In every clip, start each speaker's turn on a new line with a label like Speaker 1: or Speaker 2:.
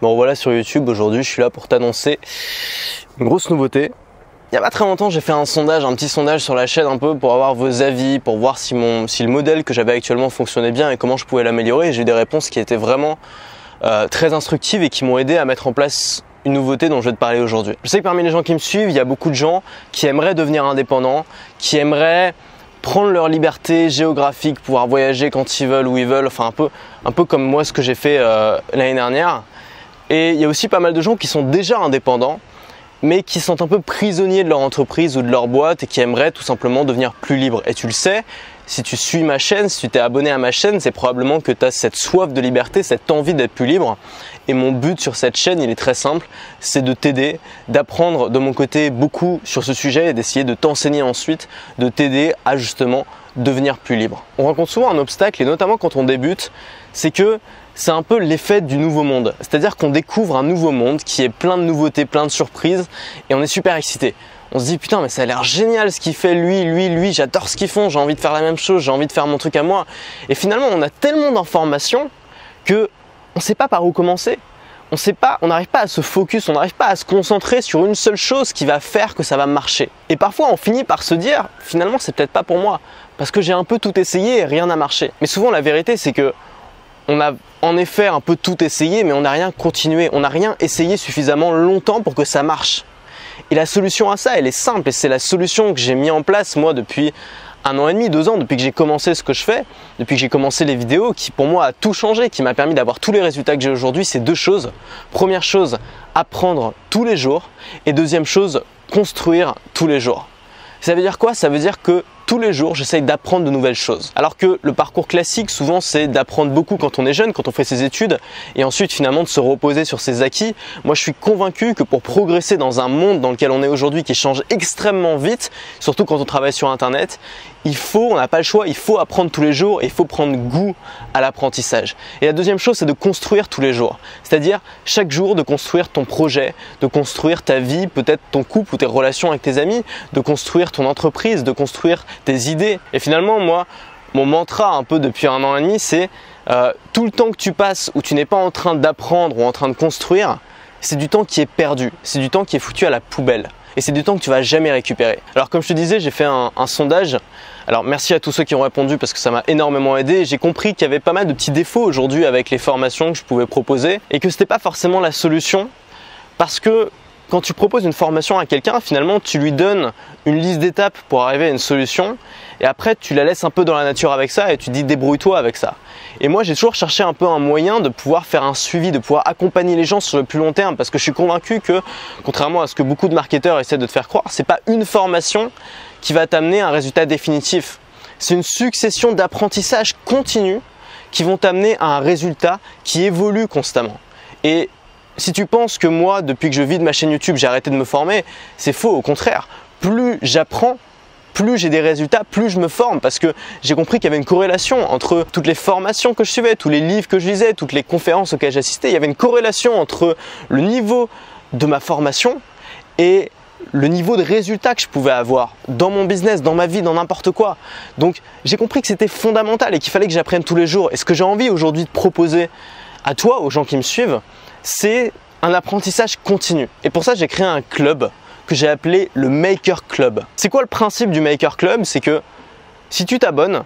Speaker 1: Bon voilà, sur YouTube aujourd'hui je suis là pour t'annoncer une grosse nouveauté. Il n'y a pas très longtemps j'ai fait un petit sondage sur la chaîne un peu pour avoir vos avis, pour voir si le modèle que j'avais actuellement fonctionnait bien et comment je pouvais l'améliorer. J'ai eu des réponses qui étaient vraiment très instructives et qui m'ont aidé à mettre en place une nouveauté dont je vais te parler aujourd'hui. Je sais que parmi les gens qui me suivent, il y a beaucoup de gens qui aimeraient devenir indépendants, qui aimeraient prendre leur liberté géographique, pouvoir voyager quand ils veulent, où ils veulent, enfin un peu comme moi ce que j'ai fait l'année dernière. Et il y a aussi pas mal de gens qui sont déjà indépendants, mais qui sont un peu prisonniers de leur entreprise ou de leur boîte et qui aimeraient tout simplement devenir plus libres. Et tu le sais, si tu suis ma chaîne, si tu t'es abonné à ma chaîne, c'est probablement que tu as cette soif de liberté, cette envie d'être plus libre. Et mon but sur cette chaîne, il est très simple, c'est de t'aider, d'apprendre de mon côté beaucoup sur ce sujet et d'essayer de t'enseigner ensuite, de t'aider à justement devenir plus libre. On rencontre souvent un obstacle, et notamment quand on débute, c'est que c'est un peu l'effet du nouveau monde. C'est-à-dire qu'on découvre un nouveau monde qui est plein de nouveautés, plein de surprises, et on est super excité. On se dit putain mais ça a l'air génial ce qu'il fait lui, j'adore ce qu'ils font, j'ai envie de faire la même chose, j'ai envie de faire mon truc à moi. Et finalement on a tellement d'informations que on ne sait pas par où commencer. On n'arrive pas à se focus, on n'arrive pas à se concentrer sur une seule chose qui va faire que ça va marcher. Et parfois on finit par se dire finalement c'est peut-être pas pour moi, parce que j'ai un peu tout essayé et rien n'a marché. Mais souvent la vérité c'est que on a en effet un peu tout essayé, mais on n'a rien continué, on n'a rien essayé suffisamment longtemps pour que ça marche. Et la solution à ça, elle est simple, et c'est la solution que j'ai mis en place moi depuis 1 an et demi, 2 ans, depuis que j'ai commencé ce que je fais, depuis que j'ai commencé les vidéos, qui pour moi a tout changé, qui m'a permis d'avoir tous les résultats que j'ai aujourd'hui. C'est 2 choses. Première chose, apprendre tous les jours, et deuxième chose, construire tous les jours. Ça veut dire quoi? Ça veut dire que tous les jours, j'essaye d'apprendre de nouvelles choses. Alors que le parcours classique, souvent, c'est d'apprendre beaucoup quand on est jeune, quand on fait ses études, et ensuite finalement de se reposer sur ses acquis. Moi, je suis convaincu que pour progresser dans un monde dans lequel on est aujourd'hui, qui change extrêmement vite, surtout quand on travaille sur Internet, on n'a pas le choix, il faut apprendre tous les jours et il faut prendre goût à l'apprentissage. Et la deuxième chose, c'est de construire tous les jours. C'est-à-dire chaque jour de construire ton projet, de construire ta vie, peut-être ton couple ou tes relations avec tes amis, de construire ton entreprise, de construire tes idées. Et finalement, moi, mon mantra un peu depuis 1 an et demi, c'est tout le temps que tu passes où tu n'es pas en train d'apprendre ou en train de construire, c'est du temps qui est perdu, c'est du temps qui est foutu à la poubelle. Et c'est du temps que tu vas jamais récupérer. Alors comme je te disais, j'ai fait un sondage. Alors merci à tous ceux qui ont répondu parce que ça m'a énormément aidé. J'ai compris qu'il y avait pas mal de petits défauts aujourd'hui avec les formations que je pouvais proposer et que c'était pas forcément la solution, parce que quand tu proposes une formation à quelqu'un, finalement tu lui donnes une liste d'étapes pour arriver à une solution et après tu la laisses un peu dans la nature avec ça et tu dis débrouille-toi avec ça. Et moi j'ai toujours cherché un peu un moyen de pouvoir faire un suivi, de pouvoir accompagner les gens sur le plus long terme, parce que je suis convaincu que, contrairement à ce que beaucoup de marketeurs essaient de te faire croire, c'est pas une formation qui va t'amener à un résultat définitif. C'est une succession d'apprentissages continus qui vont t'amener à un résultat qui évolue constamment. Et si tu penses que moi, depuis que je vis de ma chaîne YouTube, j'ai arrêté de me former, c'est faux. Au contraire, plus j'apprends, plus j'ai des résultats, plus je me forme, parce que j'ai compris qu'il y avait une corrélation entre toutes les formations que je suivais, tous les livres que je lisais, toutes les conférences auxquelles j'assistais. Il y avait une corrélation entre le niveau de ma formation et le niveau de résultats que je pouvais avoir dans mon business, dans ma vie, dans n'importe quoi. Donc j'ai compris que c'était fondamental et qu'il fallait que j'apprenne tous les jours. Et ce que j'ai envie aujourd'hui de proposer à toi, aux gens qui me suivent, c'est un apprentissage continu. Et pour ça, j'ai créé un club que j'ai appelé le Maker Club. C'est quoi le principe du Maker Club? C'est que si tu t'abonnes,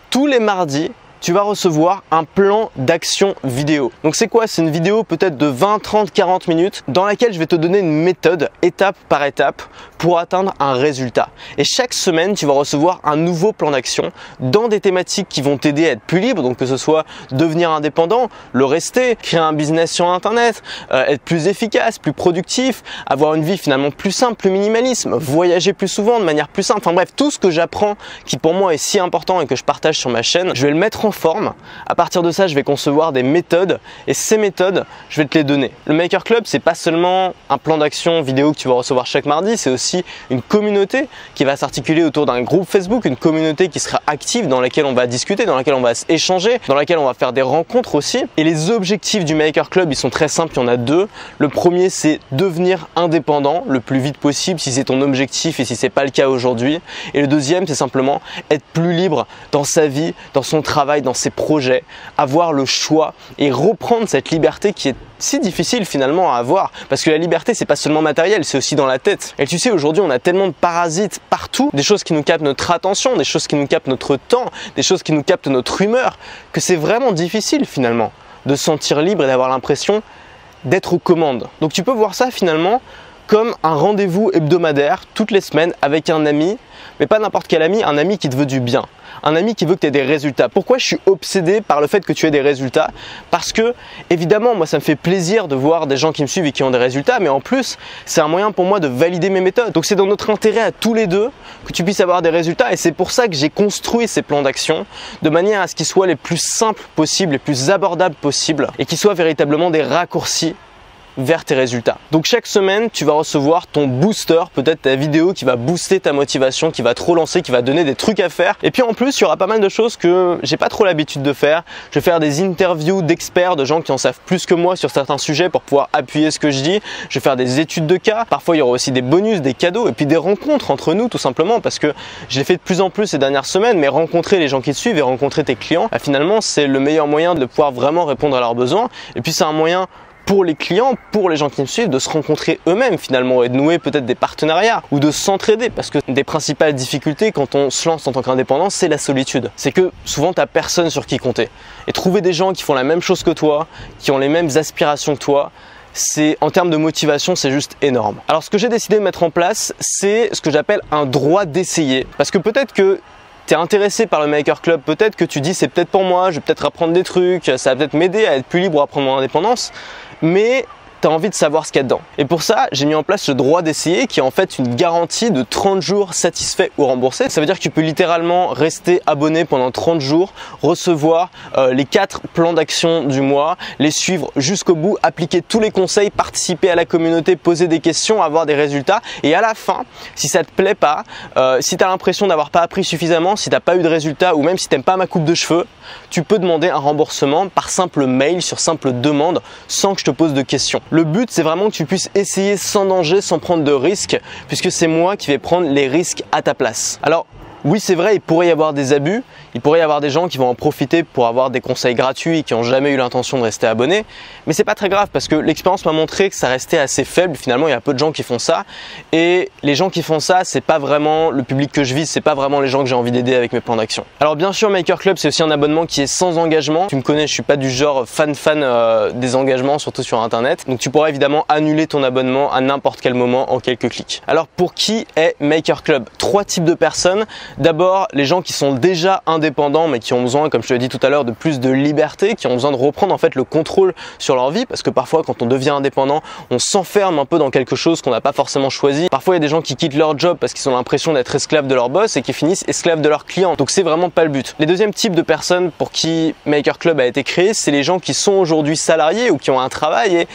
Speaker 1: tous les mardis, tu vas recevoir un plan d'action vidéo. Donc c'est quoi? C'est une vidéo peut-être de 20, 30, 40 minutes dans laquelle je vais te donner une méthode étape par étape pour atteindre un résultat. Et chaque semaine, tu vas recevoir un nouveau plan d'action dans des thématiques qui vont t'aider à être plus libre. Donc que ce soit devenir indépendant, le rester, créer un business sur Internet, être plus efficace, plus productif, avoir une vie finalement plus simple, plus minimaliste, voyager plus souvent de manière plus simple. Enfin bref, tout ce que j'apprends qui pour moi est si important et que je partage sur ma chaîne, je vais le mettre en forme. À partir de ça, je vais concevoir des méthodes et ces méthodes, je vais te les donner. Le Maker Club, c'est pas seulement un plan d'action vidéo que tu vas recevoir chaque mardi, c'est aussi une communauté qui va s'articuler autour d'un groupe Facebook, une communauté qui sera active dans laquelle on va discuter, dans laquelle on va échanger, dans laquelle on va faire des rencontres aussi. Et les objectifs du Maker Club, ils sont très simples, il y en a 2. Le premier, c'est devenir indépendant le plus vite possible si c'est ton objectif et si c'est pas le cas aujourd'hui. Et le deuxième, c'est simplement être plus libre dans sa vie, dans son travail, travail, dans ses projets, avoir le choix et reprendre cette liberté qui est si difficile finalement à avoir, parce que la liberté c'est pas seulement matériel, c'est aussi dans la tête. Et tu sais, aujourd'hui on a tellement de parasites partout, des choses qui nous captent notre attention, des choses qui nous captent notre temps, des choses qui nous captent notre humeur, que c'est vraiment difficile finalement de se sentir libre et d'avoir l'impression d'être aux commandes. Donc tu peux voir ça finalement comme un rendez-vous hebdomadaire toutes les semaines avec un ami, mais pas n'importe quel ami, un ami qui te veut du bien, un ami qui veut que tu aies des résultats. Pourquoi je suis obsédé par le fait que tu aies des résultats? Parce que évidemment moi ça me fait plaisir de voir des gens qui me suivent et qui ont des résultats, mais en plus c'est un moyen pour moi de valider mes méthodes. Donc c'est dans notre intérêt à tous les deux que tu puisses avoir des résultats, et c'est pour ça que j'ai construit ces plans d'action de manière à ce qu'ils soient les plus simples possibles, les plus abordables possibles, et qu'ils soient véritablement des raccourcis vers tes résultats. Donc chaque semaine, tu vas recevoir ton booster, peut-être ta vidéo qui va booster ta motivation, qui va te relancer, qui va donner des trucs à faire. Et puis en plus, il y aura pas mal de choses que j'ai pas trop l'habitude de faire. Je vais faire des interviews d'experts, de gens qui en savent plus que moi sur certains sujets pour pouvoir appuyer ce que je dis. Je vais faire des études de cas. Parfois, il y aura aussi des bonus, des cadeaux et puis des rencontres entre nous tout simplement, parce que je l'ai fait de plus en plus ces dernières semaines, mais rencontrer les gens qui te suivent et rencontrer tes clients, finalement, c'est le meilleur moyen de pouvoir vraiment répondre à leurs besoins. Et puis c'est un moyen pour les clients, pour les gens qui me suivent, de se rencontrer eux-mêmes finalement et de nouer peut-être des partenariats ou de s'entraider, parce que des principales difficultés quand on se lance en tant qu'indépendant, c'est la solitude. C'est que souvent tu n'as personne sur qui compter. Et trouver des gens qui font la même chose que toi, qui ont les mêmes aspirations que toi, c'est, en termes de motivation, c'est juste énorme. Alors ce que j'ai décidé de mettre en place, c'est ce que j'appelle un droit d'essayer. Parce que peut-être que tu es intéressé par le Maker Club, peut-être que tu dis c'est peut-être pour moi, je vais peut-être apprendre des trucs, ça va peut-être m'aider à être plus libre, à prendre mon indépendance, mais tu as envie de savoir ce qu'il y a dedans. Et pour ça, j'ai mis en place ce droit d'essayer qui est en fait une garantie de 30 jours satisfaits ou remboursés. Ça veut dire que tu peux littéralement rester abonné pendant 30 jours, recevoir les 4 plans d'action du mois, les suivre jusqu'au bout, appliquer tous les conseils, participer à la communauté, poser des questions, avoir des résultats. Et à la fin, si ça te plaît pas, si tu as l'impression d'avoir pas appris suffisamment, si tu n'as pas eu de résultats ou même si tu n'aimes pas ma coupe de cheveux, tu peux demander un remboursement par simple mail, sur simple demande, sans que je te pose de questions. Le but, c'est vraiment que tu puisses essayer sans danger, sans prendre de risques, puisque c'est moi qui vais prendre les risques à ta place. Alors, oui, c'est vrai, il pourrait y avoir des abus, il pourrait y avoir des gens qui vont en profiter pour avoir des conseils gratuits et qui n'ont jamais eu l'intention de rester abonnés, mais c'est pas très grave parce que l'expérience m'a montré que ça restait assez faible. Finalement, il y a peu de gens qui font ça, et les gens qui font ça, c'est pas vraiment le public que je vise, c'est pas vraiment les gens que j'ai envie d'aider avec mes plans d'action. Alors bien sûr, Maker Club, c'est aussi un abonnement qui est sans engagement. Tu me connais, je suis pas du genre fan des engagements, surtout sur internet, donc tu pourras évidemment annuler ton abonnement à n'importe quel moment en quelques clics. Alors pour qui est Maker Club? 3 types de personnes. D'abord, les gens qui sont déjà indépendants mais qui ont besoin, comme je te l'ai dit tout à l'heure, de plus de liberté, qui ont besoin de reprendre en fait le contrôle sur leur vie, parce que parfois quand on devient indépendant, on s'enferme un peu dans quelque chose qu'on n'a pas forcément choisi. Parfois il y a des gens qui quittent leur job parce qu'ils ont l'impression d'être esclaves de leur boss et qui finissent esclaves de leurs clients. Donc c'est vraiment pas le but. Les deuxièmes types de personnes pour qui Maker Club a été créé, c'est les gens qui sont aujourd'hui salariés ou qui ont un travail et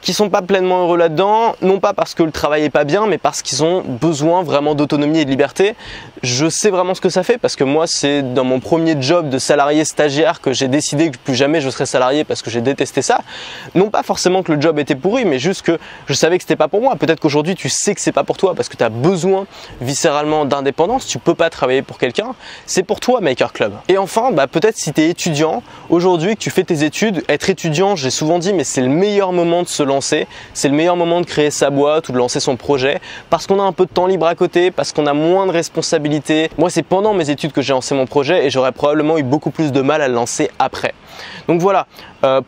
Speaker 1: qui sont pas pleinement heureux là-dedans, non pas parce que le travail est pas bien, mais parce qu'ils ont besoin vraiment d'autonomie et de liberté. Je sais vraiment ce que ça fait parce que moi, c'est dans mon premier job de salarié stagiaire que j'ai décidé que plus jamais je serais salarié parce que j'ai détesté ça. Non pas forcément que le job était pourri, mais juste que je savais que c'était pas pour moi. Peut-être qu'aujourd'hui, tu sais que c'est pas pour toi parce que tu as besoin viscéralement d'indépendance. Tu peux pas travailler pour quelqu'un. C'est pour toi, Maker Club. Et enfin, peut-être si tu es étudiant, aujourd'hui que tu fais tes études, être étudiant, j'ai souvent dit, mais c'est le meilleur moment de se lancer. C'est le meilleur moment de créer sa boîte ou de lancer son projet parce qu'on a un peu de temps libre à côté, parce qu'on a moins de responsabilités. Moi, c'est pendant mes études que j'ai lancé mon projet et j'aurais probablement eu beaucoup plus de mal à le lancer après. Donc voilà,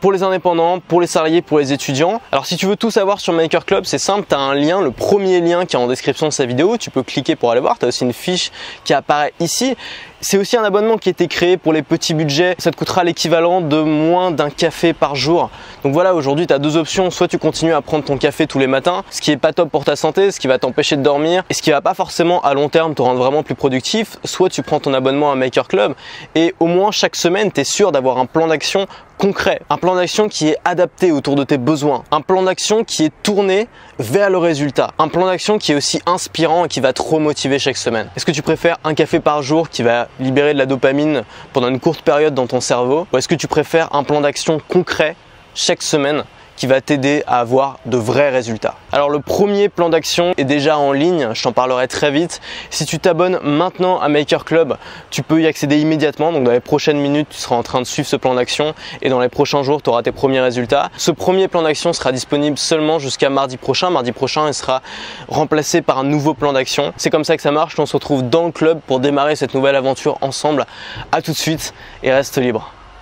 Speaker 1: pour les indépendants, pour les salariés, pour les étudiants. Alors si tu veux tout savoir sur Maker Club, c'est simple, tu as un lien, le premier lien qui est en description de sa vidéo, tu peux cliquer pour aller voir, tu as aussi une fiche qui apparaît ici. C'est aussi un abonnement qui a été créé pour les petits budgets, ça te coûtera l'équivalent de moins d'un café par jour. Donc voilà, aujourd'hui tu as 2 options, soit tu continues à prendre ton café tous les matins, ce qui est pas top pour ta santé, ce qui va t'empêcher de dormir et ce qui va pas forcément à long terme te rendre vraiment plus productif, soit tu prends ton abonnement à Maker Club et au moins chaque semaine tu es sûr d'avoir un plan d'action concret, un plan d'action qui est adapté autour de tes besoins, un plan d'action qui est tourné vers le résultat, un plan d'action qui est aussi inspirant et qui va te remotiver chaque semaine. Est-ce que tu préfères un café par jour qui va libérer de la dopamine pendant une courte période dans ton cerveau, ou est-ce que tu préfères un plan d'action concret chaque semaine qui va t'aider à avoir de vrais résultats. Alors le premier plan d'action est déjà en ligne, je t'en parlerai très vite. Si tu t'abonnes maintenant à Maker Club, tu peux y accéder immédiatement. Donc dans les prochaines minutes, tu seras en train de suivre ce plan d'action et dans les prochains jours, tu auras tes premiers résultats. Ce premier plan d'action sera disponible seulement jusqu'à mardi prochain. Mardi prochain, il sera remplacé par un nouveau plan d'action. C'est comme ça que ça marche. On se retrouve dans le club pour démarrer cette nouvelle aventure ensemble. À tout de suite et reste libre.